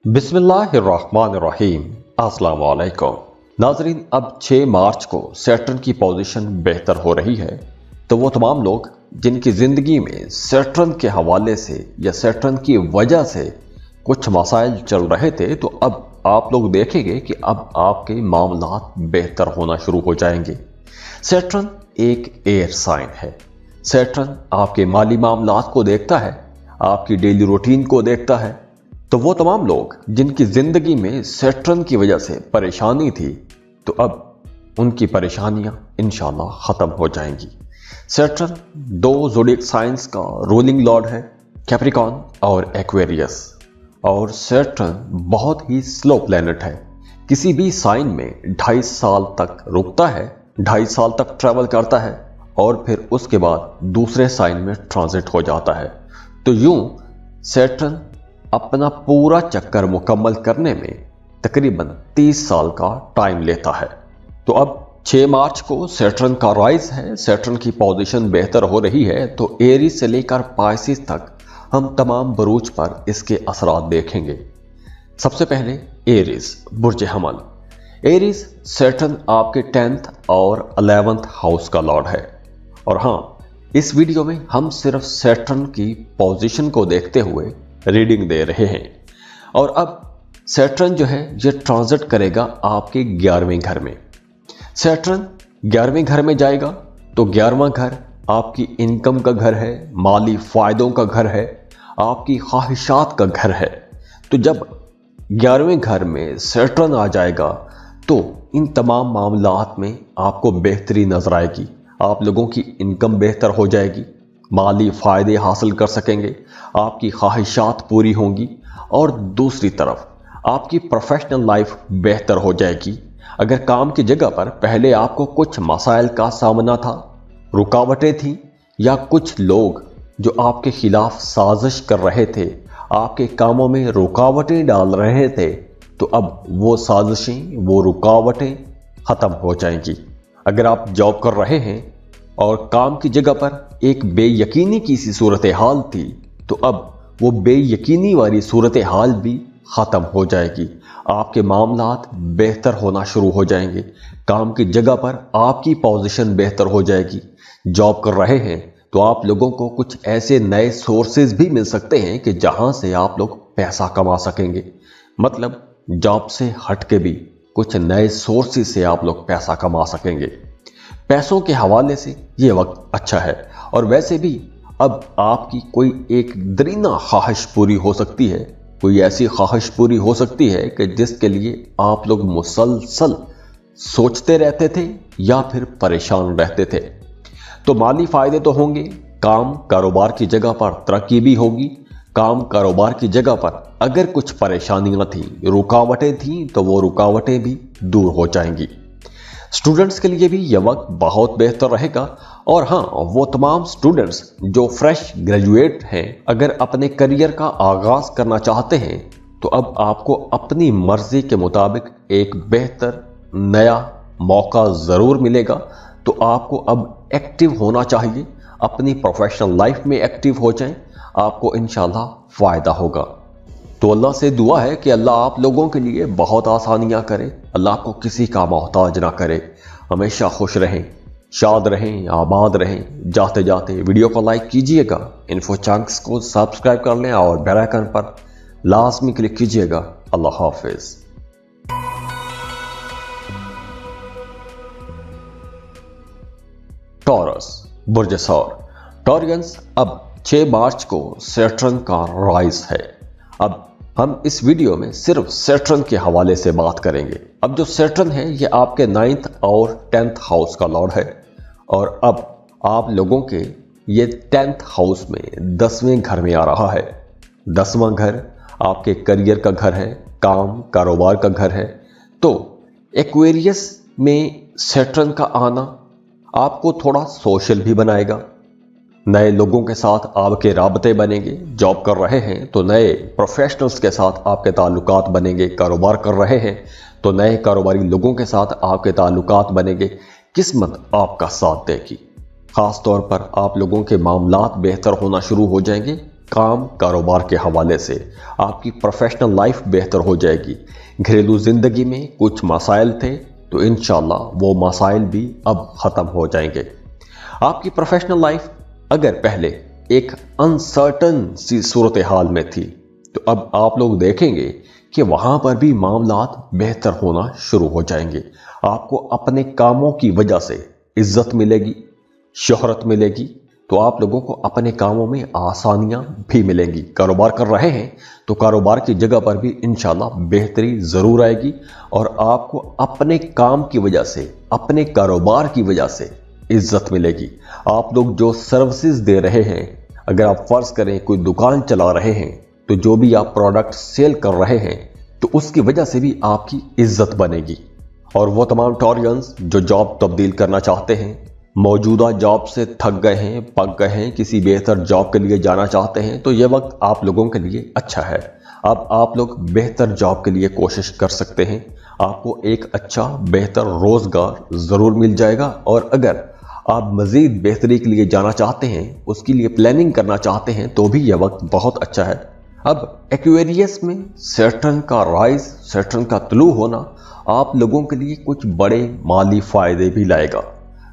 बिस्मिल्लाहिर्रहमानिर्रहीम। अस्सलाम वालेकुम नाजरीन, अब 6 मार्च को सैटर्न की पोजीशन बेहतर हो रही है। तो वो तमाम लोग जिनकी ज़िंदगी में सैटर्न के हवाले से या सैटर्न की वजह से कुछ मसाइल चल रहे थे, तो अब आप लोग देखेंगे कि अब आपके मामलात बेहतर होना शुरू हो जाएंगे। सैटर्न एक एयर साइन है। सैटर्न आपके माली मामलात को देखता है, आपकी डेली रूटीन को देखता है। तो वो तमाम लोग जिनकी जिंदगी में सैटर्न की वजह से परेशानी थी, तो अब उनकी परेशानियां इंशाल्लाह खत्म हो जाएंगी। सैटर्न 2 ज़ोडिएक साइंस का रूलिंग लॉर्ड है, कैप्रिकॉर्न और एक्वेरियस। और सैटर्न बहुत ही स्लो प्लेनेट है। किसी भी साइन में 2.5 साल तक रुकता है, 2.5 साल तक ट्रैवल करता है और फिर उसके बाद दूसरे साइन में ट्रांजिट हो जाता है। तो यूं सैटर्न अपना पूरा चक्कर मुकम्मल करने में तकरीबन 30 साल का टाइम लेता है। तो अब 6 मार्च को सैटर्न का राइज है, सैटर्न की पोजीशन बेहतर हो रही है। तो एरीज से लेकर पाइसिस तक हम तमाम बुरूज पर इसके असरात देखेंगे। सबसे पहले एरीज, बुर्ज हमल। एरीज सैटर्न आपके 10th और 11th हाउस का लॉर्ड है। और हाँ, इस वीडियो में हम सिर्फ सैटर्न की पोजीशन को देखते हुए रीडिंग दे रहे हैं। और अब सैटर्न जो है ये ट्रांजिट करेगा आपके 11वें घर में। सैटर्न 11वें घर में जाएगा तो 11वां घर आपकी इनकम का घर है, माली फायदों का घर है, आपकी ख्वाहिशात का घर है। तो जब 11वें घर में सैटर्न आ जाएगा तो इन तमाम मामलात में आपको बेहतरी नजर आएगी। आप लोगों की इनकम बेहतर हो जाएगी, माली फ़ायदे हासिल कर सकेंगे, आपकी ख्वाहिशात पूरी होंगी और दूसरी तरफ आपकी प्रोफेशनल लाइफ बेहतर हो जाएगी। अगर काम की जगह पर पहले आपको कुछ मसाइल का सामना था, रुकावटें थी, या कुछ लोग जो आपके खिलाफ साजिश कर रहे थे, आपके कामों में रुकावटें डाल रहे थे, तो अब वो साजिशें, वो रुकावटें ख़त्म हो जाएंगी। अगर आप जॉब कर रहे हैं और काम की जगह पर एक बेयकीनी की सी सूरत हाल थी, तो अब वो बेयकीनी वाली सूरत हाल भी ख़त्म हो जाएगी। आपके मामलात बेहतर होना शुरू हो जाएंगे। काम की जगह पर आपकी पोजीशन बेहतर हो जाएगी। जॉब कर रहे हैं तो आप लोगों को कुछ ऐसे नए सोर्सेज भी मिल सकते हैं कि जहां से आप लोग पैसा कमा सकेंगे। मतलब जॉब से हट के भी कुछ नए सोर्सेज से आप लोग पैसा कमा सकेंगे। पैसों के हवाले से ये वक्त अच्छा है। और वैसे भी अब आपकी कोई एक दरीना ख्वाहिश पूरी हो सकती है, कोई ऐसी ख्वाहिश पूरी हो सकती है कि जिसके लिए आप लोग मुसलसल सोचते रहते थे या फिर परेशान रहते थे। तो माली फायदे तो होंगे, काम कारोबार की जगह पर तरक्की भी होगी। काम कारोबार की जगह पर अगर कुछ परेशानियां थी, रुकावटें थी, तो वो रुकावटें भी दूर हो जाएंगी। स्टूडेंट्स के लिए भी यह वक्त बहुत बेहतर रहेगा। और हाँ, वो तमाम स्टूडेंट्स जो फ्रेश ग्रेजुएट हैं, अगर अपने करियर का आगाज करना चाहते हैं, तो अब आपको अपनी मर्जी के मुताबिक एक बेहतर नया मौका ज़रूर मिलेगा। तो आपको अब एक्टिव होना चाहिए, अपनी प्रोफेशनल लाइफ में एक्टिव हो जाएं, आपको इंशाल्लाह फ़ायदा होगा। तो अल्लाह से दुआ है कि अल्लाह आप लोगों के लिए बहुत आसानियां करे, अल्लाह आपको किसी का मोहताज ना करे। हमेशा खुश रहें, शाद रहें, आबाद रहें। जाते जाते वीडियो को लाइक कीजिएगा, इन्फो चंक्स को सब्सक्राइब कर लें और बेल आइकन पर लाजमी क्लिक कीजिएगा। अल्लाह हाफिज। टॉरस, बुर्ज सौर। टॉरियंस, अब 6 मार्च को सैटर्न का राइज है। अब हम इस वीडियो में सिर्फ सैटर्न के हवाले से बात करेंगे। अब जो सैटर्न है ये आपके 9th और 10th हाउस का लॉर्ड है। और अब आप लोगों के ये 10th हाउस में 10वें घर में आ रहा है। 10वां घर आपके करियर का घर है, काम कारोबार का घर है। तो एक्वेरियस में सैटर्न का आना आपको थोड़ा सोशल भी बनाएगा। नए लोगों के साथ आपके राबते बनेंगे। जॉब कर रहे हैं तो नए प्रोफेशनल्स के साथ आपके ताल्लुकात बनेंगे। कारोबार कर रहे हैं तो नए कारोबारी लोगों के साथ आपके ताल्लुकात बनेंगे। किस्मत आपका साथ देगी। ख़ास तौर पर आप लोगों के मामलात बेहतर होना शुरू हो जाएंगे। काम कारोबार के हवाले से आपकी प्रोफेशनल लाइफ बेहतर हो जाएगी। घरेलू ज़िंदगी में कुछ मसाइल थे तो इंशाल्लाह वो मसाइल भी अब ख़त्म हो जाएंगे। आपकी प्रोफेशनल लाइफ अगर पहले एक अनसर्टन सी सूरत हाल में थी तो अब आप लोग देखेंगे कि वहां पर भी मामलात बेहतर होना शुरू हो जाएंगे। आपको अपने कामों की वजह से इज्जत मिलेगी, शोहरत मिलेगी, तो आप लोगों को अपने कामों में आसानियां भी मिलेंगी। कारोबार कर रहे हैं तो कारोबार की जगह पर भी इंशाल्लाह बेहतरी ज़रूर आएगी और आपको अपने काम की वजह से, अपने कारोबार की वजह से इज्जत मिलेगी। आप लोग जो सर्विसेज दे रहे हैं, अगर आप फर्ज करें कोई दुकान चला रहे हैं तो जो भी आप प्रोडक्ट सेल कर रहे हैं तो उसकी वजह से भी आपकी इज्जत बनेगी। और वो तमाम टॉरियंस जो जॉब तब्दील करना चाहते हैं, मौजूदा जॉब से थक गए हैं, पक गए हैं, किसी बेहतर जॉब के लिए जाना चाहते हैं, तो ये वक्त आप लोगों के लिए अच्छा है। अब आप लोग बेहतर जॉब के लिए कोशिश कर सकते हैं। आपको एक अच्छा बेहतर रोजगार ज़रूर मिल जाएगा। और अगर आप मज़ीद बेहतरी के लिए जाना चाहते हैं, उसके लिए प्लानिंग करना चाहते हैं, तो भी यह वक्त बहुत अच्छा है। अब एक्वेरियस में सैटर्न का राइज, सैटर्न का तुलू होना आप लोगों के लिए कुछ बड़े माली फायदे भी लाएगा।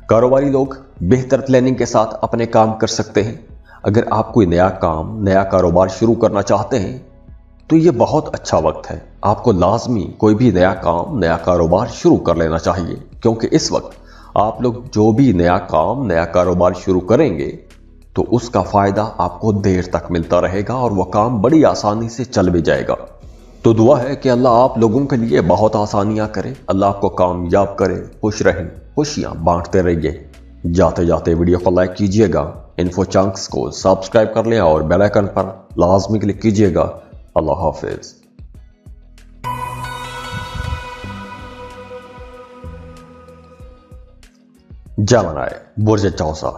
कारोबारी लोग बेहतर प्लानिंग के साथ अपने काम कर सकते हैं। अगर आप कोई नया काम, नया कारोबार शुरू करना चाहते हैं तो ये बहुत अच्छा वक्त है। आपको लाजमी कोई भी नया काम, नया कारोबार शुरू कर लेना चाहिए, क्योंकि इस वक्त आप लोग जो भी नया काम, नया कारोबार शुरू करेंगे तो उसका फ़ायदा आपको देर तक मिलता रहेगा और वह काम बड़ी आसानी से चल भी जाएगा। तो दुआ है कि अल्लाह आप लोगों के लिए बहुत आसानियां करे, अल्लाह आपको कामयाब करे, खुश रहें, खुशियां बांटते रहिए। जाते जाते वीडियो को लाइक कीजिएगा, इन्फो चंक्स को सब्सक्राइब कर लें और बेल आइकन पर लाजमी क्लिक कीजिएगा। अल्लाह हाफिज। जमनाए बुर्ज चौसा।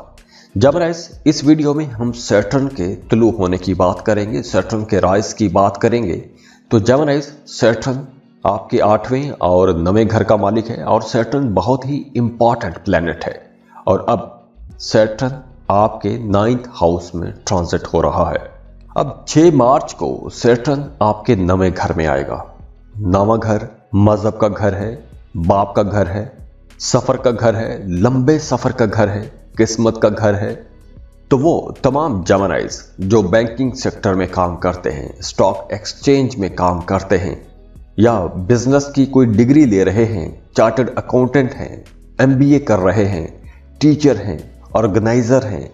जमनाइस, इस वीडियो में हम सैटर्न के तुलू होने की बात करेंगे, सैटर्न के राइज की बात करेंगे। तो जमनाइस, सैटर्न आपके 8वें और 9वें घर का मालिक है और सैटर्न बहुत ही इंपॉर्टेंट प्लैनेट है। और अब सैटर्न आपके 9th हाउस में ट्रांजिट हो रहा है। अब 6 मार्च को सैटर्न आपके 9वें घर में आएगा। 9वां घर मजहब का घर है, बाप का घर है, सफर का घर है, लंबे सफर का घर है, किस्मत का घर है। तो वो तमाम जमनाइज जो बैंकिंग सेक्टर में काम करते हैं, स्टॉक एक्सचेंज में काम करते हैं, या बिजनेस की कोई डिग्री ले रहे हैं, चार्टर्ड अकाउंटेंट हैं, MBA कर रहे हैं, टीचर हैं, ऑर्गेनाइजर हैं,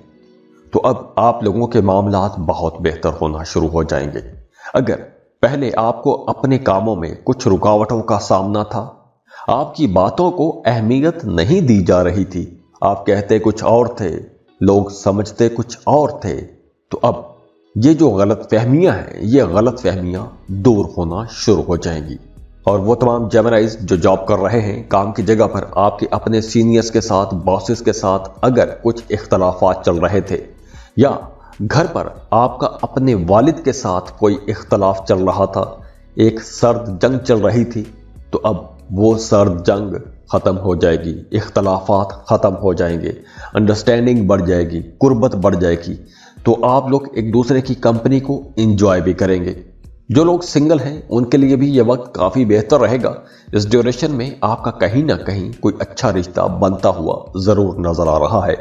तो अब आप लोगों के मामलात बहुत बेहतर होना शुरू हो जाएंगे। अगर पहले आपको अपने कामों में कुछ रुकावटों का सामना था, आपकी बातों को अहमियत नहीं दी जा रही थी, आप कहते कुछ और थे, लोग समझते कुछ और थे, तो अब ये जो गलत फहमियाँ हैं, ये गलत फहमियाँ दूर होना शुरू हो जाएंगी। और वो तमाम जेमिनाइज जो जॉब कर रहे हैं, काम की जगह पर आपके अपने सीनियर्स के साथ, बॉसेस के साथ अगर कुछ इख्तलाफात चल रहे थे, या घर पर आपका अपने वालिद के साथ कोई इख्तलाफ चल रहा था, एक सर्द जंग चल रही थी, तो अब वो सर्द जंग ख़त्म हो जाएगी, इख्तलाफात ख़त्म हो जाएंगे, अंडरस्टैंडिंग बढ़ जाएगी, कुर्बत बढ़ जाएगी। तो आप लोग एक दूसरे की कंपनी को एंजॉय भी करेंगे। जो लोग सिंगल हैं उनके लिए भी यह वक्त काफ़ी बेहतर रहेगा। इस ड्यूरेशन में आपका कहीं ना कहीं कोई अच्छा रिश्ता बनता हुआ ज़रूर नज़र आ रहा है।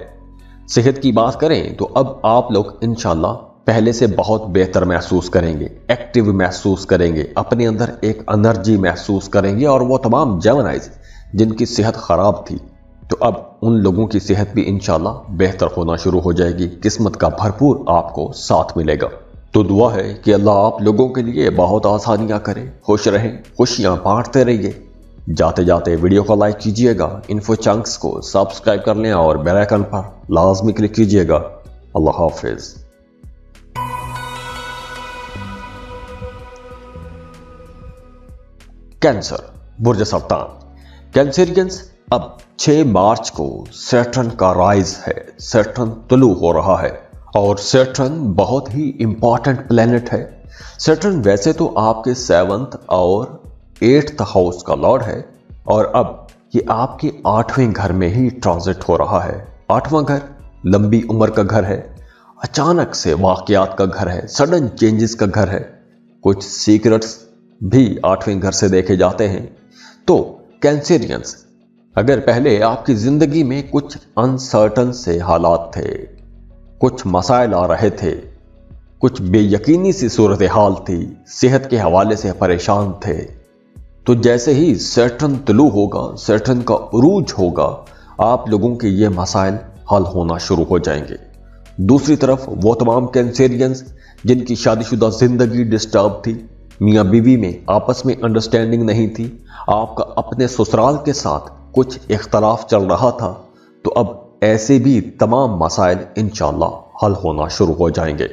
सेहत की बात करें तो अब आप लोग इंशाल्लाह पहले से बहुत बेहतर महसूस करेंगे, एक्टिव महसूस करेंगे, अपने अंदर एक एनर्जी महसूस करेंगे। और वो तमाम जेमिनाइज जिनकी सेहत ख़राब थी, तो अब उन लोगों की सेहत भी इंशाल्लाह बेहतर होना शुरू हो जाएगी। किस्मत का भरपूर आपको साथ मिलेगा। तो दुआ है कि अल्लाह आप लोगों के लिए बहुत आसानियां करे, खुश रहें, खुशियां बांटते रहिए। जाते जाते वीडियो को लाइक कीजिएगा, इन्फो चंक्स को सब्सक्राइब कर लें और बेल आइकन पर लाजमी क्लिक कीजिएगा। अल्लाह हाफिज। कैंसर बुर्ज सरतान। कैंसरियंस, अब 6 मार्च को सैटर्न का राइज है, सैटर्न तुलू हो रहा है और सैटर्न बहुत ही इंपॉर्टेंट प्लेनेट है। सैटर्न वैसे तो आपके 7th और 8th हाउस का लॉर्ड है और अब ये आपके 8वें घर में ही ट्रांजिट हो रहा है। 8वां घर लंबी उम्र का घर है अचानक से वाकयात का घर है, सडन चेंजेस का घर है, कुछ सीक्रेट्स भी 8वें घर से देखे जाते हैं। तो कैंसेरियंस, अगर पहले आपकी जिंदगी में कुछ अनसर्टन से हालात थे, कुछ मसाइल आ रहे थे, कुछ बेयकीनी सी सूरत हाल थी, सेहत के हवाले से परेशान थे, तो जैसे ही सैटर्न तुलू होगा, सैटर्न का उरूज होगा, आप लोगों के ये मसाइल हल होना शुरू हो जाएंगे। दूसरी तरफ वो तमाम कैंसेरियंस जिनकी शादीशुदा जिंदगी डिस्टर्ब थी, मियाँ बीवी में आपस में अंडरस्टैंडिंग नहीं थी, आपका अपने ससुराल के साथ कुछ इख्तलाफ चल रहा था, तो अब ऐसे भी तमाम मसाइल इंशाअल्लाह हल होना शुरू हो जाएंगे।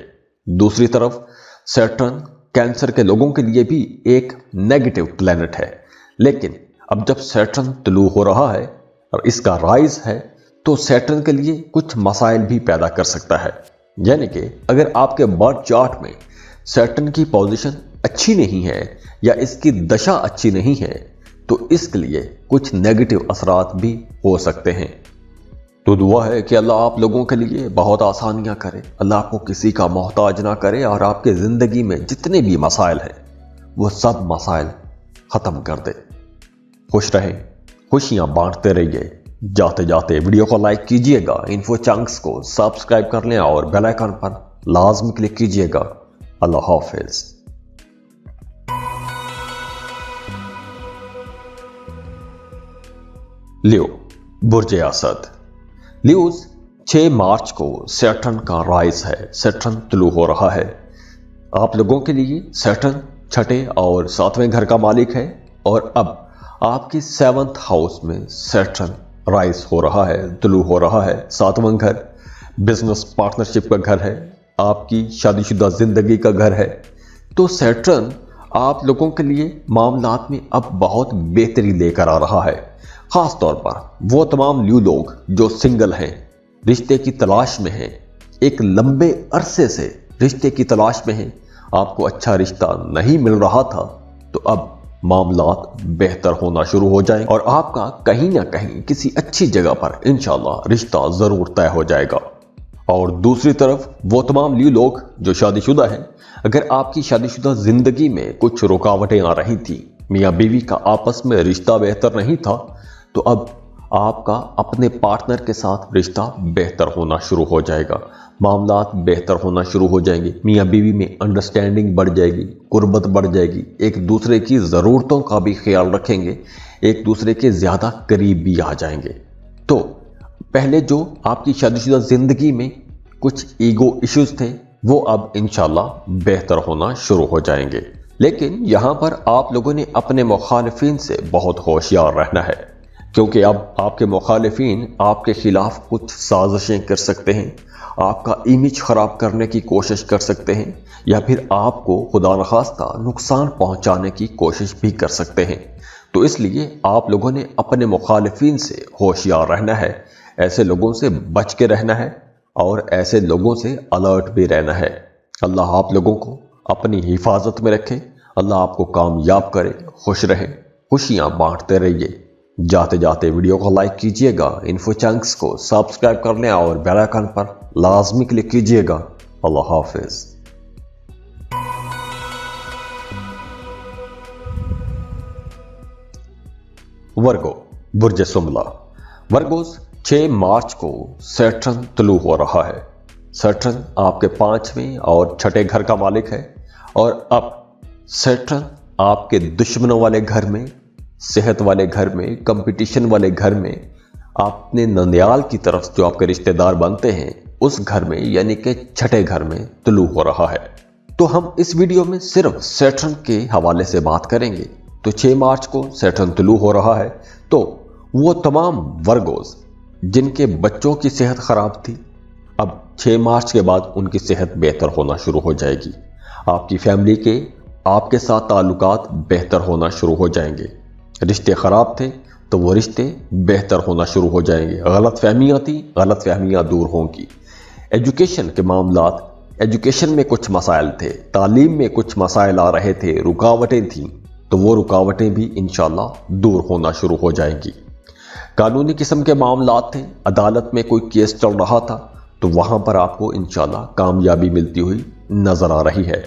दूसरी तरफ सैटर्न कैंसर के लोगों के लिए भी एक नेगेटिव प्लैनेट है, लेकिन अब जब सैटर्न तुलू हो रहा है और इसका राइज है, तो सैटर्न के लिए कुछ मसाइल भी पैदा कर सकता है। यानी कि अगर आपके बर्थ चार्ट में सैटर्न की पोजीशन अच्छी नहीं है या इसकी दशा अच्छी नहीं है, तो इसके लिए कुछ नेगेटिव असरात भी हो सकते हैं। तो दुआ है कि अल्लाह आप लोगों के लिए बहुत आसानियां करे, अल्लाह आपको किसी का मोहताज ना करे और आपके ज़िंदगी में जितने भी मसाइल हैं वो सब मसाइल ख़त्म कर दे। खुश रहें, खुशियां बांटते रहिए। जाते जाते वीडियो को लाइक कीजिएगा, इन्फो चंक्स को सब्सक्राइब कर लें और बेल आइकन पर लाजमी क्लिक कीजिएगा। अल्लाह हाफिज। लियो, बुर्ज असद। लियोज 6 मार्च को सैटर्न का राइज है, सैटर्न तुलू हो रहा है। आप लोगों के लिए सैटर्न छठे और 7वें घर का मालिक है और अब आपकी 7th हाउस में सैटर्न राइज हो रहा है, तुलू हो रहा है। 7वां घर बिजनेस पार्टनरशिप का घर है, आपकी शादीशुदा जिंदगी का घर है। तो सैटर्न आप लोगों के लिए मामलात में अब बहुत बेहतरी लेकर आ रहा है। खास तौर पर वो तमाम न्यू लोग जो सिंगल हैं, रिश्ते की तलाश में हैं, एक लंबे अरसे से रिश्ते की तलाश में हैं, आपको अच्छा रिश्ता नहीं मिल रहा था, तो अब मामलात बेहतर होना शुरू हो जाए और आपका कहीं ना कहीं किसी अच्छी जगह पर इंशाल्लाह रिश्ता जरूर तय हो जाएगा। और दूसरी तरफ वो तमाम न्यू लोग जो शादीशुदा हैं, अगर आपकी शादीशुदा जिंदगी में कुछ रुकावटें आ रही थी, मियाँ बीवी का आपस में रिश्ता बेहतर नहीं था, तो अब आपका अपने पार्टनर के साथ रिश्ता बेहतर होना शुरू हो जाएगा, मामलात बेहतर होना शुरू हो जाएंगे, मियाँ बीवी में अंडरस्टैंडिंग बढ़ जाएगी, कुर्बत बढ़ जाएगी, एक दूसरे की ज़रूरतों का भी ख्याल रखेंगे, एक दूसरे के ज़्यादा करीब भी आ जाएंगे। तो पहले जो आपकी शादीशुदा ज़िंदगी में कुछ ईगो इश्यूज थे, वो अब इंशाल्लाह बेहतर होना शुरू हो जाएंगे। लेकिन यहाँ पर आप लोगों ने अपने मुखालिफिन से बहुत होशियार रहना है, क्योंकि अब आपके मुखालिफिन आपके खिलाफ कुछ साजिशें कर सकते हैं, आपका इमेज खराब करने की कोशिश कर सकते हैं, या फिर आपको खुदा नखास्ता नुकसान पहुंचाने की कोशिश भी कर सकते हैं। तो इसलिए आप लोगों ने अपने मुखालिफिन से होशियार रहना है, ऐसे लोगों से बच के रहना है और ऐसे लोगों से अलर्ट भी रहना है। अल्लाह आप लोगों को अपनी हिफाजत में रखे, अल्लाह आपको कामयाब करे, खुश रहें, खुशियां बांटते रहिए। जाते जाते वीडियो को लाइक कीजिएगा, इन्फो चंक्स को सब्सक्राइब कर लें और बेल आइकन पर लाजमी क्लिक कीजिएगा। अल्लाह हाफिज। वर्गो, बुर्ज सुमला। वर्गोस 6 मार्च को सैटर्न तुलू हो रहा है। सैटर्न आपके 5वें और 6ठे घर का मालिक है और अब सैटर्न आपके दुश्मनों वाले घर में, सेहत वाले घर में, कंपटीशन वाले घर में, अपने नंदयाल की तरफ जो आपके रिश्तेदार बनते हैं उस घर में, यानी कि 6ठे घर में तुलू हो रहा है। तो हम इस वीडियो में सिर्फ सैटर्न के हवाले से बात करेंगे। तो 6 मार्च को सैटर्न तुलू हो रहा है, तो वो तमाम वर्गोस जिनके बच्चों की सेहत खराब थी, अब 6 मार्च के बाद उनकी सेहत बेहतर होना शुरू हो जाएगी। आपकी फैमिली के आपके साथ ताल्लुकात बेहतर होना शुरू हो जाएंगे। रिश्ते खराब थे तो वो रिश्ते बेहतर होना शुरू हो जाएंगे। गलत फहमियाँ थी, गलत फहमियाँ दूर होंगी। एजुकेशन के मामलात, एजुकेशन में कुछ मसाइल थे, तालीम में कुछ मसाइल आ रहे थे, रुकावटें थीं, तो वो रुकावटें भी इंशाल्लाह दूर होना शुरू हो जाएंगी। कानूनी किस्म के मामलात थे, अदालत में कोई केस चल रहा था, तो वहां पर आपको इंशाल्लाह कामयाबी मिलती हुई नजर आ रही है।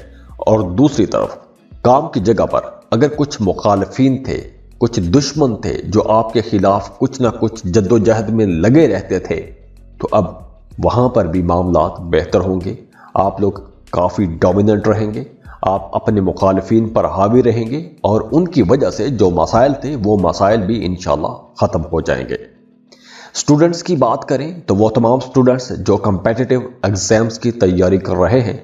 और दूसरी तरफ काम की जगह पर अगर कुछ मुखालफीन थे, कुछ दुश्मन थे जो आपके खिलाफ कुछ ना कुछ जद्दोजहद में लगे रहते थे, तो अब वहां पर भी मामलात बेहतर होंगे। आप लोग काफी डोमिनेंट रहेंगे, आप अपने मुखालफीन पर हावी रहेंगे और उनकी वजह से जो मसाइल थे वो मसाइल भी इंशाल्लाह खत्म हो जाएंगे। स्टूडेंट्स की बात करें तो वो तमाम स्टूडेंट्स जो कम्पिटिटिव एग्जाम्स की तैयारी कर रहे हैं,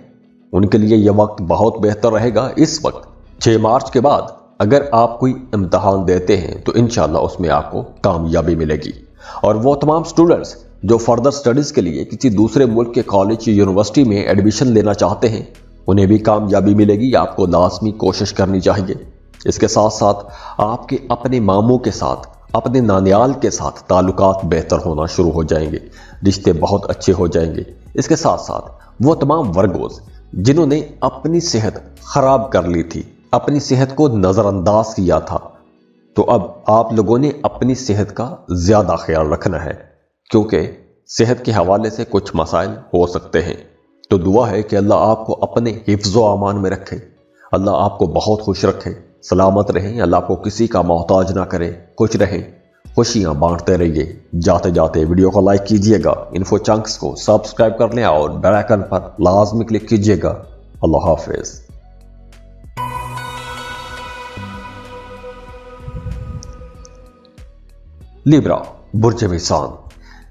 उनके लिए यह वक्त बहुत बेहतर रहेगा। इस वक्त 6 मार्च के बाद अगर आप कोई इम्तहान देते हैं तो इंशाल्लाह उसमें आपको कामयाबी मिलेगी। और वो तमाम स्टूडेंट्स जो फर्दर स्टडीज के लिए किसी दूसरे मुल्क के कॉलेज या यूनिवर्सिटी में एडमिशन लेना चाहते हैं, उन्हें भी कामयाबी मिलेगी। आपको लाजमी कोशिश करनी चाहिए। इसके साथ साथ आपके अपने मामों के साथ, अपने नानियाल के साथ ताल्लुकात बेहतर होना शुरू हो जाएंगे, रिश्ते बहुत अच्छे हो जाएंगे। इसके साथ साथ वो तमाम वर्गोज जिन्होंने अपनी सेहत खराब कर ली थी, अपनी सेहत को नज़रअंदाज किया था, तो अब आप लोगों ने अपनी सेहत का ज़्यादा ख्याल रखना है, क्योंकि सेहत के हवाले से कुछ मसाइल हो सकते हैं। तो दुआ है कि अल्लाह आपको अपने हिफ्ज़ व अमान में रखे, अल्लाह आपको बहुत खुश रखे, सलामत रहें, अल्लाह आपको किसी का मोहताज ना करे, खुश रहें, खुशियाँ बांटते रहिए। जाते जाते वीडियो को लाइक कीजिएगा, इन्फो चंक्स को सब्सक्राइब कर लें और बेल आइकन पर लाजमी क्लिक कीजिएगा। अल्लाह हाफिज़। लिब्रा बुर्ज मिसान।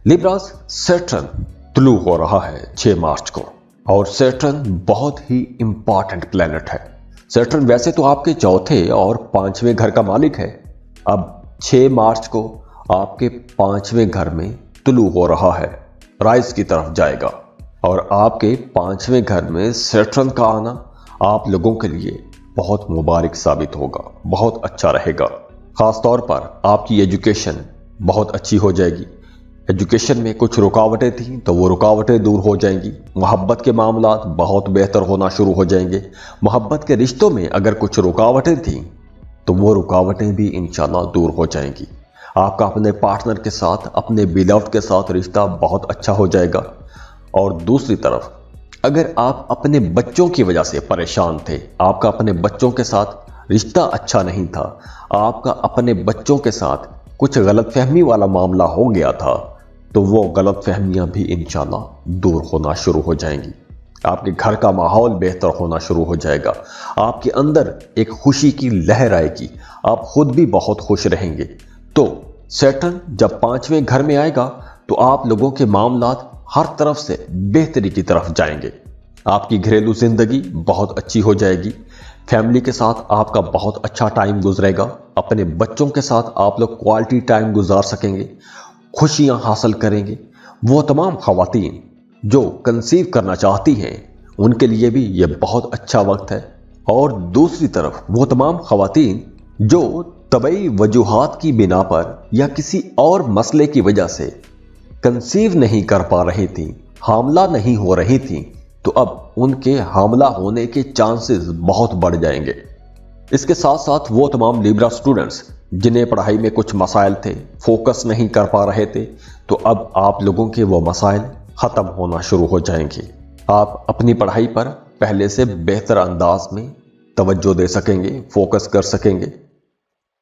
लिब्रास सैटर्न तुलू हो रहा है 6 मार्च को, और सैटर्न बहुत ही इंपॉर्टेंट प्लेनेट है। सैटर्न वैसे तो आपके चौथे और 5वें घर का मालिक है। अब 6 मार्च को आपके 5वें घर में तुलू हो रहा है, राइज की तरफ जाएगा। और आपके 5वें घर में सैटर्न का आना आप लोगों के लिए बहुत मुबारक साबित होगा, बहुत अच्छा रहेगा। खास तौर पर आपकी एजुकेशन बहुत अच्छी हो जाएगी। एजुकेशन में कुछ रुकावटें थी तो वो रुकावटें दूर हो जाएंगी। मोहब्बत के मामलात बहुत बेहतर होना शुरू हो जाएंगे। मोहब्बत के रिश्तों में अगर कुछ रुकावटें थी तो वो रुकावटें भी इंशाल्लाह दूर हो जाएंगी। आपका अपने पार्टनर के साथ, अपने बिलव्ड के साथ रिश्ता बहुत अच्छा हो जाएगा। और दूसरी तरफ अगर आप अपने बच्चों की वजह से परेशान थे, आपका अपने बच्चों के साथ रिश्ता अच्छा नहीं था, आपका अपने बच्चों के साथ कुछ गलतफहमी वाला मामला हो गया था, तो वो गलतफहमियां भी इंशाल्लाह दूर होना शुरू हो जाएंगी। आपके घर का माहौल बेहतर होना शुरू हो जाएगा। आपके अंदर एक खुशी की लहर आएगी, आप खुद भी बहुत खुश रहेंगे। तो सैटर्न जब 5वें घर में आएगा तो आप लोगों के मामलात हर तरफ से बेहतरी की तरफ जाएंगे। आपकी घरेलू जिंदगी बहुत अच्छी हो जाएगी। फैमिली के साथ आपका बहुत अच्छा टाइम गुजरेगा। अपने बच्चों के साथ आप लोग क्वालिटी टाइम गुजार सकेंगे, खुशियां हासिल करेंगे। वो तमाम खवातीन जो कंसीव करना चाहती हैं, उनके लिए भी ये बहुत अच्छा वक्त है। और दूसरी तरफ वो तमाम खवातीन जो तबई वजूहात की बिना पर या किसी और मसले की वजह से कंसीव नहीं कर पा रही थी, हामला नहीं हो रही थी, तो अब उनके हामला होने के चांसेस बहुत बढ़ जाएंगे। इसके साथ साथ वो तमाम लिब्रा स्टूडेंट्स जिन्हें पढ़ाई में कुछ मसाइल थे, फोकस नहीं कर पा रहे थे, तो अब आप लोगों के वो मसाइल ख़त्म होना शुरू हो जाएंगे। आप अपनी पढ़ाई पर पहले से बेहतर अंदाज में तवज्जो दे सकेंगे, फोकस कर सकेंगे।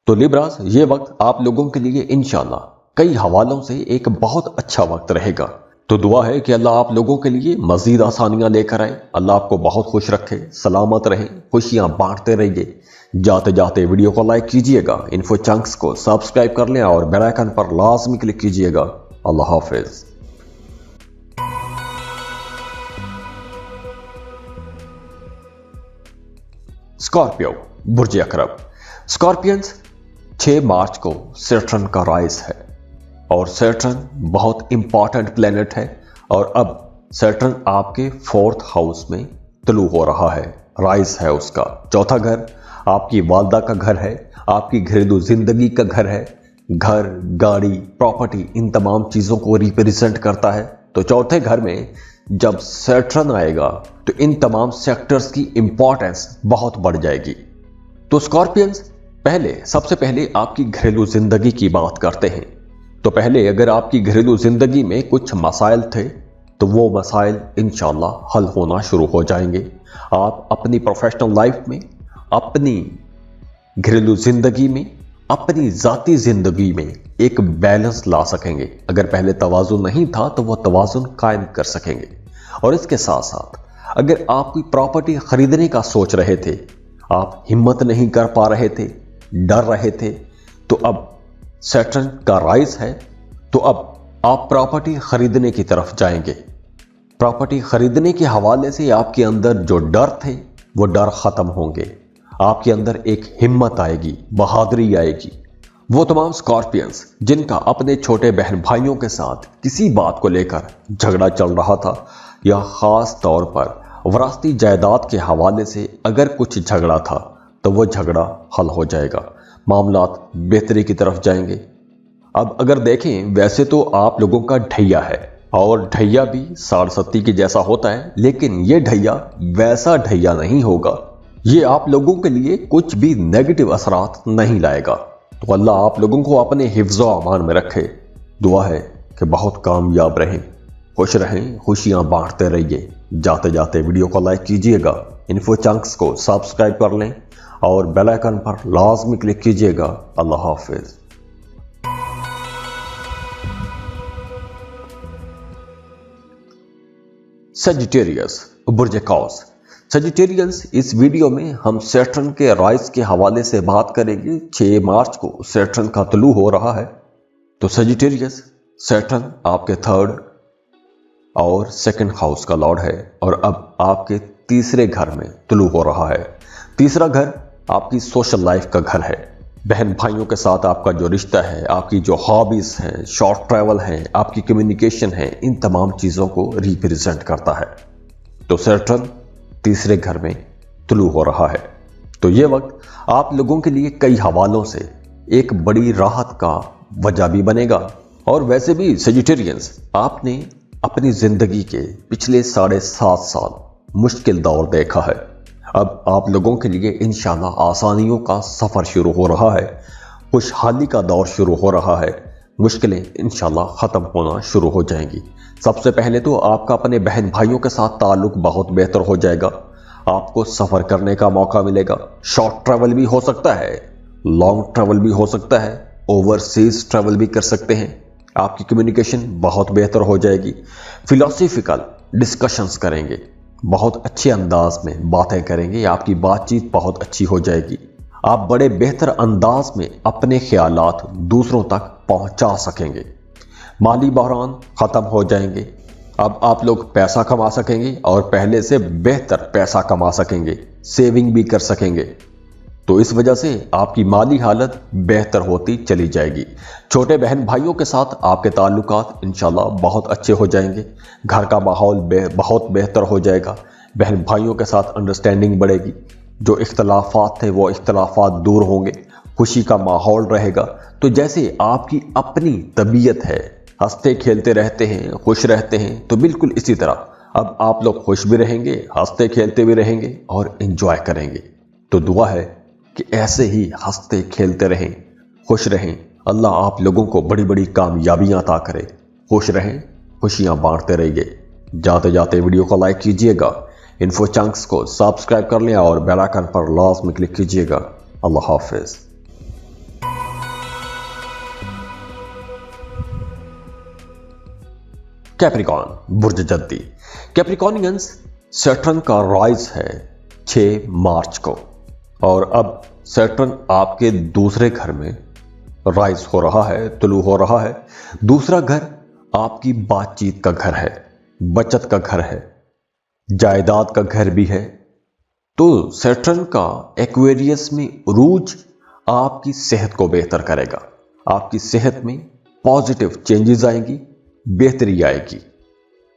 तो लिब्रास, ये वक्त आप लोगों के लिए इंशाल्लाह कई हवालों से एक बहुत अच्छा वक्त रहेगा। तो दुआ है कि अल्लाह आप लोगों के लिए मजीद आसानियां लेकर आए। अल्लाह आपको बहुत खुश रखे, सलामत रहें, खुशियां बांटते रहिए। जाते जाते वीडियो को लाइक कीजिएगा, इन्फो चंक्स को सब्सक्राइब कर लें और बेल आइकन पर लाजमी क्लिक कीजिएगा। अल्लाह हाफिज। स्कॉर्पियो बुर्ज अकरब। स्कॉर्पियंस 6 मार्च को सैटर्न का राइज है, और सैटर्न बहुत इंपॉर्टेंट प्लेनेट है। और अब सैटर्न आपके 4th हाउस में तुलू हो रहा है, राइज है उसका। चौथा घर आपकी वालदा का घर है, आपकी घरेलू जिंदगी का घर है। घर, गाड़ी, प्रॉपर्टी, इन तमाम चीज़ों को रिप्रेजेंट करता है। तो चौथे घर में जब सैटर्न आएगा तो इन तमाम सेक्टर्स की इंपॉर्टेंस बहुत बढ़ जाएगी। तो स्कॉर्पियंस, सबसे पहले आपकी घरेलू जिंदगी की बात करते हैं। तो पहले अगर आपकी घरेलू जिंदगी में कुछ मसाइल थे, تو وہ مسائل انشاءاللہ حل ہونا شروع ہو جائیں گے. آپ اپنی پروفیشنل لائف میں، اپنی گھریلو زندگی میں، اپنی ذاتی زندگی میں ایک بیلنس لا سکیں گے. اگر پہلے توازن نہیں تھا تو وہ توازن قائم کر سکیں گے. اور اس کے ساتھ ساتھ اگر آپ کوئی پراپرٹی خریدنے کا سوچ رہے تھے، آپ ہمت نہیں کر پا رہے تھے، ڈر رہے تھے، تو اب سیٹرن کا رائز ہے، تو اب آپ پراپرٹی خریدنے کی طرف جائیں گے. پراپرٹی خریدنے کے حوالے سے آپ کے اندر جو ڈر تھے وہ ڈر ختم ہوں گے. آپ کے اندر ایک ہمت آئے گی، بہادری آئے گی. وہ تمام سکارپینز جن کا اپنے چھوٹے بہن بھائیوں کے ساتھ کسی بات کو لے کر جھگڑا چل رہا تھا، یا خاص طور پر وراثتی جائیداد کے حوالے سے اگر کچھ جھگڑا تھا، تو وہ جھگڑا حل ہو جائے گا، معاملات بہتری کی طرف جائیں گے. اب اگر دیکھیں، ویسے تو آپ لوگوں کا ڈھیا ہے، اور ڈھیا بھی ساڑھ ستی کے جیسا ہوتا ہے، لیکن یہ ڈھیا ویسا ڈھیا نہیں ہوگا. یہ آپ لوگوں کے لیے کچھ بھی نیگیٹو اثرات نہیں لائے گا. تو اللہ آپ لوگوں کو اپنے حفظ و امان میں رکھے. دعا ہے کہ بہت کامیاب رہیں، خوش رہیں، خوشیاں بانٹتے رہیے. جاتے جاتے ویڈیو کو لائک کیجئے گا، انفو چنکس کو سبسکرائب کر لیں، اور بیل آئیکن پر لازمی کلک کیجئے گا. اللہ حافظ. سیجیٹیریس، برج قوس. سیجیٹیریس، اس ویڈیو میں ہم سیٹرن کے رائز کے حوالے سے بات کریں گے. 6 مارچ کو سیٹرن کا طلوع ہو رہا ہے. تو سیجیٹیریس، سیٹرن آپ کے 3rd اور 2nd ہاؤس کا لارڈ ہے، اور اب آپ کے تیسرے گھر میں طلوع ہو رہا ہے. تیسرا گھر آپ کی سوشل لائف کا گھر ہے. بہن بھائیوں کے ساتھ آپ کا جو رشتہ ہے، آپ کی جو ہابیز ہیں، شارٹ ٹریول ہیں، آپ کی کمیونیکیشن ہے، ان تمام چیزوں کو ریپریزنٹ کرتا ہے. تو سیٹرن تیسرے گھر میں طلوع ہو رہا ہے. تو یہ وقت آپ لوگوں کے لیے کئی حوالوں سے ایک بڑی راحت کا وجہ بھی بنے گا. اور ویسے بھی سیجیٹیرینز، آپ نے اپنی زندگی کے پچھلے 7.5 سال مشکل دور دیکھا ہے. اب آپ لوگوں کے لیے انشاءاللہ آسانیوں کا سفر شروع ہو رہا ہے، خوشحالی کا دور شروع ہو رہا ہے. مشکلیں انشاءاللہ ختم ہونا شروع ہو جائیں گی. سب سے پہلے تو آپ کا اپنے بہن بھائیوں کے ساتھ تعلق بہت بہتر ہو جائے گا. آپ کو سفر کرنے کا موقع ملے گا. شارٹ ٹریول بھی ہو سکتا ہے، لانگ ٹریول بھی ہو سکتا ہے، اوورسیز ٹریول بھی کر سکتے ہیں. آپ کی کمیونیکیشن بہت بہتر ہو جائے گی. فلاسفیکل ڈسکشنز کریں گے، بہت اچھے انداز میں باتیں کریں گے. آپ کی بات چیت بہت اچھی ہو جائے گی. آپ بڑے بہتر انداز میں اپنے خیالات دوسروں تک پہنچا سکیں گے. مالی بحران ختم ہو جائیں گے. اب آپ لوگ پیسہ کما سکیں گے، اور پہلے سے بہتر پیسہ کما سکیں گے، سیونگ بھی کر سکیں گے. تو اس وجہ سے آپ کی مالی حالت بہتر ہوتی چلی جائے گی. چھوٹے بہن بھائیوں کے ساتھ آپ کے تعلقات انشاءاللہ بہت اچھے ہو جائیں گے. گھر کا ماحول بہت بہتر ہو جائے گا. بہن بھائیوں کے ساتھ انڈرسٹینڈنگ بڑھے گی. جو اختلافات تھے وہ اختلافات دور ہوں گے. خوشی کا ماحول رہے گا. تو جیسے آپ کی اپنی طبیعت ہے، ہنستے کھیلتے رہتے ہیں، خوش رہتے ہیں، تو بالکل اسی طرح اب آپ لوگ خوش بھی رہیں گے، ہنستے کھیلتے بھی رہیں گے، اور انجوائے کریں گے. تو دعا ہے کہ ایسے ہی ہنستے کھیلتے رہیں، خوش رہیں. اللہ آپ لوگوں کو بڑی بڑی کامیابیاں عطا کرے. خوش رہیں، خوشیاں بانٹتے رہیے. جاتے جاتے ویڈیو کو لائک کیجئے گا، انفو چنکس کو سبسکرائب کر لیں، اور بیل آئیکن پر لازمی کلک کیجئے گا. اللہ حافظ. کیپریکان، برج جدی. کیپریکونینز، سیٹرن کا رائز ہے 6 مارچ کو، اور اب سیٹرن آپ کے دوسرے گھر میں رائز ہو رہا ہے، طلوع ہو رہا ہے. دوسرا گھر آپ کی بات چیت کا گھر ہے، بچت کا گھر ہے، جائیداد کا گھر بھی ہے. تو سیٹرن کا ایکویریس میں عروج آپ کی صحت کو بہتر کرے گا. آپ کی صحت میں پازیٹیو چینجز آئیں گی، بہتری آئے گی.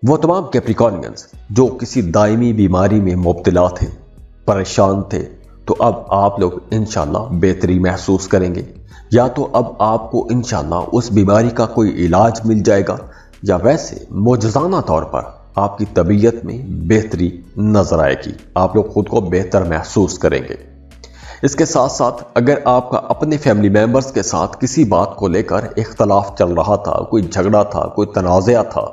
وہ تمام کیپریکونینز جو کسی دائمی بیماری میں مبتلا تھے، پریشان تھے، تو اب آپ لوگ انشاءاللہ بہتری محسوس کریں گے. یا تو اب آپ کو انشاءاللہ اس بیماری کا کوئی علاج مل جائے گا، یا ویسے معجزانہ طور پر آپ کی طبیعت میں بہتری نظر آئے گی. آپ لوگ خود کو بہتر محسوس کریں گے. اس کے ساتھ ساتھ اگر آپ کا اپنے فیملی ممبرز کے ساتھ کسی بات کو لے کر اختلاف چل رہا تھا، کوئی جھگڑا تھا، کوئی تنازعہ تھا،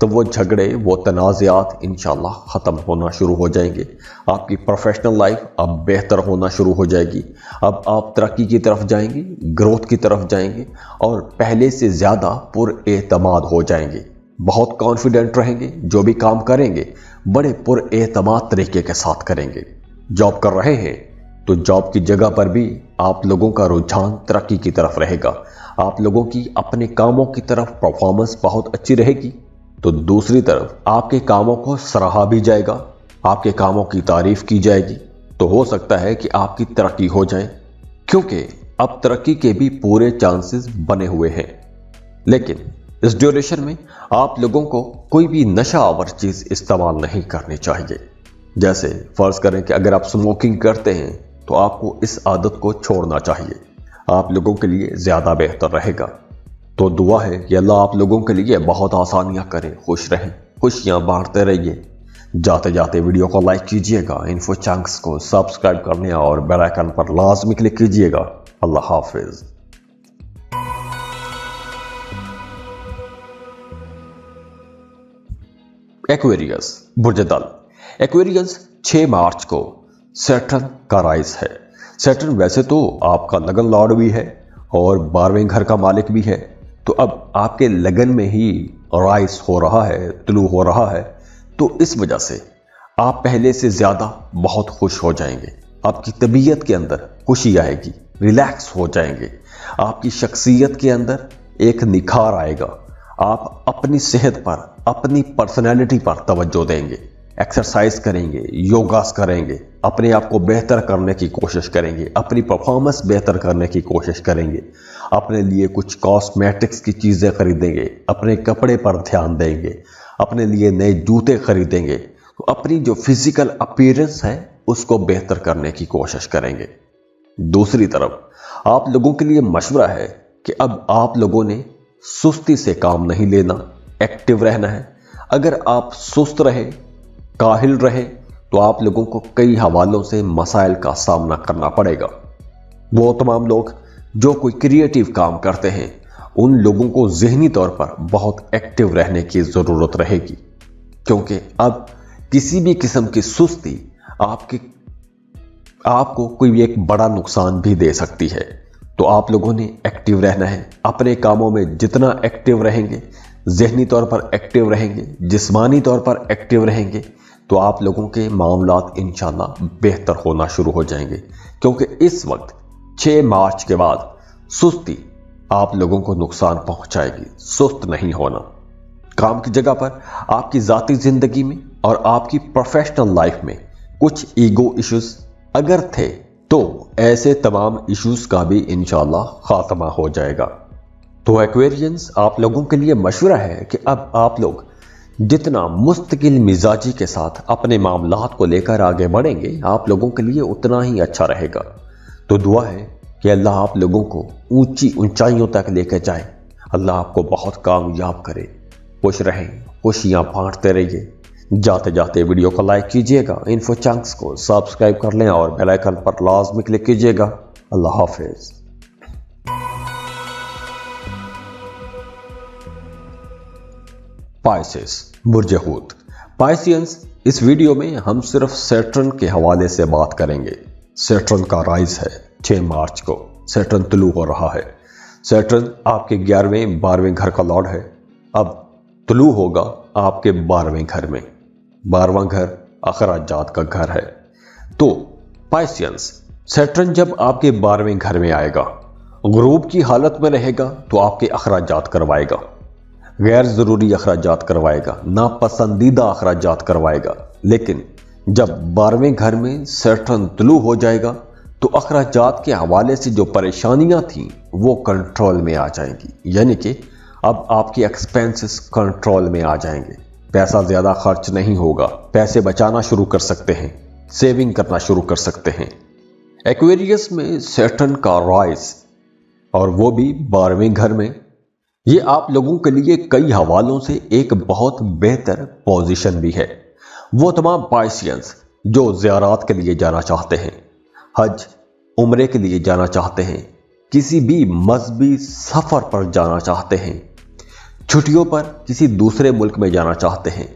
तो वो झगड़े, वो तनाज़ात इंशाल्लाह ख़त्म होना शुरू हो जाएंगे। आपकी प्रोफेशनल लाइफ अब बेहतर होना शुरू हो जाएगी। अब आप तरक्की की तरफ जाएंगे, ग्रोथ की तरफ जाएंगे और पहले से ज़्यादा पुरएतमाद हो जाएंगे। बहुत कॉन्फिडेंट रहेंगे, जो भी काम करेंगे बड़े पुरएतमाद तरीके के साथ करेंगे। जॉब कर रहे हैं तो जॉब की जगह पर भी आप लोगों का रुझान तरक्की की तरफ रहेगा। आप लोगों की अपने कामों की तरफ परफॉर्मेंस बहुत अच्छी रहेगी, तो दूसरी तरफ आपके कामों को सराहा भी जाएगा, आपके कामों की तारीफ की जाएगी। तो हो सकता है कि आपकी तरक्की हो जाए, क्योंकि अब तरक्की के भी पूरे चांसेस बने हुए हैं। लेकिन इस ड्यूरेशन में आप लोगों को कोई भी नशा आवर चीज इस्तेमाल नहीं करनी चाहिए। जैसे फर्ज करें कि अगर आप स्मोकिंग करते हैं तो आपको इस आदत को छोड़ना चाहिए, आप लोगों के लिए ज्यादा बेहतर रहेगा। तो दुआ है कि अल्लाह आप लोगों के लिए बहुत आसानियां करे, खुश रहें, खुशियां बांटते रहिए। जाते जाते वीडियो को लाइक कीजिएगा, इन्फो चंक्स को सब्सक्राइब करने और बेल आइकन पर लाजमी क्लिक कीजिएगा। अल्लाह हाफिज। एक्वेरियस बुर्जदल। एक्वेरियस 6 मार्च को सैटर्न का राइज है। सैटर्न वैसे तो आपका लगन लॉर्ड भी है और 12वें घर का मालिक भी है, तो अब आपके लगन में ही राइज हो रहा है, तुलू हो रहा है, तो इस वजह से आप पहले से ज्यादा बहुत खुश हो जाएंगे। आपकी तबीयत के अंदर खुशी आएगी, रिलैक्स हो जाएंगे, आपकी शख्सियत के अंदर एक निखार आएगा। आप अपनी सेहत पर, अपनी पर्सनैलिटी पर तवज्जो देंगे, एक्सरसाइज करेंगे, योगास करेंगे, अपने आप को बेहतर करने की कोशिश करेंगे, अपनी परफॉर्मेंस बेहतर करने की कोशिश करेंगे, अपने लिए कुछ कॉस्मेटिक्स की चीज़ें खरीदेंगे, अपने कपड़े पर ध्यान देंगे, अपने लिए नए जूते खरीदेंगे, तो अपनी जो फिजिकल अपीयरेंस है उसको बेहतर करने की कोशिश करेंगे। दूसरी तरफ आप लोगों के लिए मशवरा है कि अब आप लोगों ने सुस्ती से काम नहीं लेना, एक्टिव रहना है। अगर आप सुस्त रहे, काहिल रहे, तो आप लोगों को कई हवालों से मसाइल का सामना करना पड़ेगा। वो तमाम लोग जो कोई क्रिएटिव काम करते हैं, उन लोगों को ज़हनी तौर पर बहुत एक्टिव रहने की ज़रूरत रहेगी, क्योंकि अब किसी भी किस्म की सुस्ती आपको कोई एक बड़ा नुकसान भी दे सकती है। तो आप लोगों ने एक्टिव रहना है। अपने कामों में जितना एक्टिव रहेंगे, ज़हनी तौर पर एक्टिव रहेंगे, जिस्मानी तौर पर एक्टिव रहेंगे, तो आप लोगों के मामलात इंशाल्लाह बेहतर होना शुरू हो जाएंगे। क्योंकि इस वक्त 6 मार्च के बाद सुस्ती आप लोगों को नुकसान पहुंचाएगी। सुस्त नहीं होना। काम की जगह पर, आपकी ज़ाती ज़िंदगी में और आपकी प्रोफेशनल लाइफ में कुछ ईगो इश्यूज अगर थे, तो ऐसे तमाम इश्यूज का भी इंशाल्लाह खात्मा हो जाएगा। तो एक्वेरियंस, आप लोगों के लिए मशवरा है कि अब आप लोग जितना मुस्तकिल मिजाजी के साथ अपने मामलात को लेकर आगे बढ़ेंगे, आप लोगों के लिए उतना ही अच्छा रहेगा। तो दुआ है कि अल्लाह आप लोगों को ऊंची ऊंचाइयों तक लेकर जाए, अल्लाह आपको बहुत कामयाब करे। खुश रहें, खुशियां बांटते रहिए। जाते जाते वीडियो को लाइक कीजिएगा, इन्फो चंक्स को सब्सक्राइब कर लें और बेल आइकन पर लाजमी क्लिक कीजिएगा। अल्लाह हाफिज। पाइसेस बुर्ज हूत। पाइसियंस, इस वीडियो में हम सिर्फ सैटर्न के हवाले से बात करेंगे। सैटर्न का राइज है 6 मार्च को, सैटर्न तुलू हो रहा है। सैटर्न आपके 11वें 12वें घर का लॉर्ड है। अब तुलू होगा आपके 12वें घर में। 12वां घर अखराजात का घर है। तो पाइसियंस, सैटर्न जब आपके 12वें घर में आएगा, गुरूब की हालत में रहेगा, तो आपके अखराजात करवाएगा, गैर जरूरी अखराजात करवाएगा, नापसंदीदा अखराजात करवाएगा। लेकिन जब 12वें घर में सैटर्न तुलू हो जाएगा, तो अखराजात के हवाले से जो परेशानियां थी वो कंट्रोल में आ जाएंगी। यानी कि अब आपके एक्सपेंसेस कंट्रोल में आ जाएंगे, पैसा ज्यादा खर्च नहीं होगा, पैसे बचाना शुरू कर सकते हैं, सेविंग करना शुरू कर सकते हैं। एक्वेरियस में सैटर्न का राइज, और वो भी 12वें घर में, ये आप लोगों के लिए कई हवालों से एक बहुत बेहतर पोजीशन भी है। वो तमाम पाइसियंस जो ज़ियारत के लिए जाना चाहते हैं, हज उम्रे के लिए जाना चाहते हैं, किसी भी मजहबी सफ़र पर जाना चाहते हैं, छुट्टियों पर किसी दूसरे मुल्क में जाना चाहते हैं,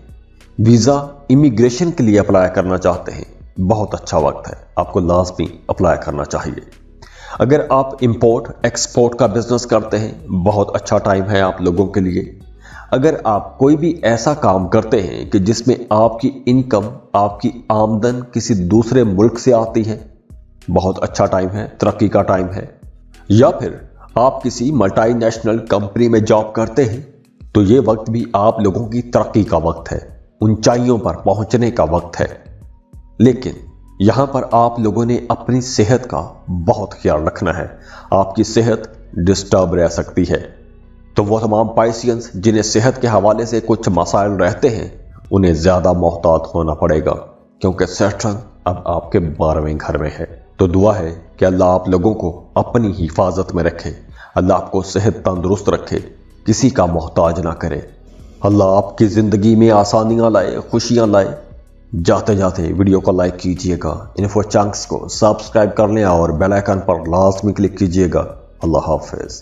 वीज़ा इमिग्रेशन के लिए अप्लाई करना चाहते हैं, बहुत अच्छा वक्त है, आपको लाजमी अप्लाई करना चाहिए। अगर आप इंपोर्ट एक्सपोर्ट का बिजनेस करते हैं, बहुत अच्छा टाइम है आप लोगों के लिए। अगर आप कोई भी ऐसा काम करते हैं कि जिसमें आपकी इनकम, आपकी आमदन किसी दूसरे मुल्क से आती है, बहुत अच्छा टाइम है, तरक्की का टाइम है। या फिर आप किसी मल्टीनेशनल कंपनी में जॉब करते हैं, तो ये वक्त भी आप लोगों की तरक्की का वक्त है, ऊंचाइयों पर पहुंचने का वक्त है। लेकिन यहां पर आप लोगों ने अपनी सेहत का बहुत ख्याल रखना है, आपकी सेहत डिस्टर्ब रह सकती है। तो वो तमाम पाइसियंस जिन्हें सेहत के हवाले से कुछ मसाइल रहते हैं, उन्हें ज़्यादा मोहतात होना पड़ेगा, क्योंकि सैटर्न अब आपके 12वें घर में है। तो दुआ है कि अल्लाह आप लोगों को अपनी हिफाजत में रखे, अल्लाह आपको सेहत तंदुरुस्त रखे, किसी का मोहताज ना करे। अल्लाह आपकी ज़िंदगी में आसानियाँ लाए, खुशियाँ लाए। जाते जाते वीडियो को लाइक कीजिएगा, इन्फो चंक्स को सब्सक्राइब कर लें और बेल आइकन पर लाजमी क्लिक कीजिएगा। अल्लाह हाफिज़।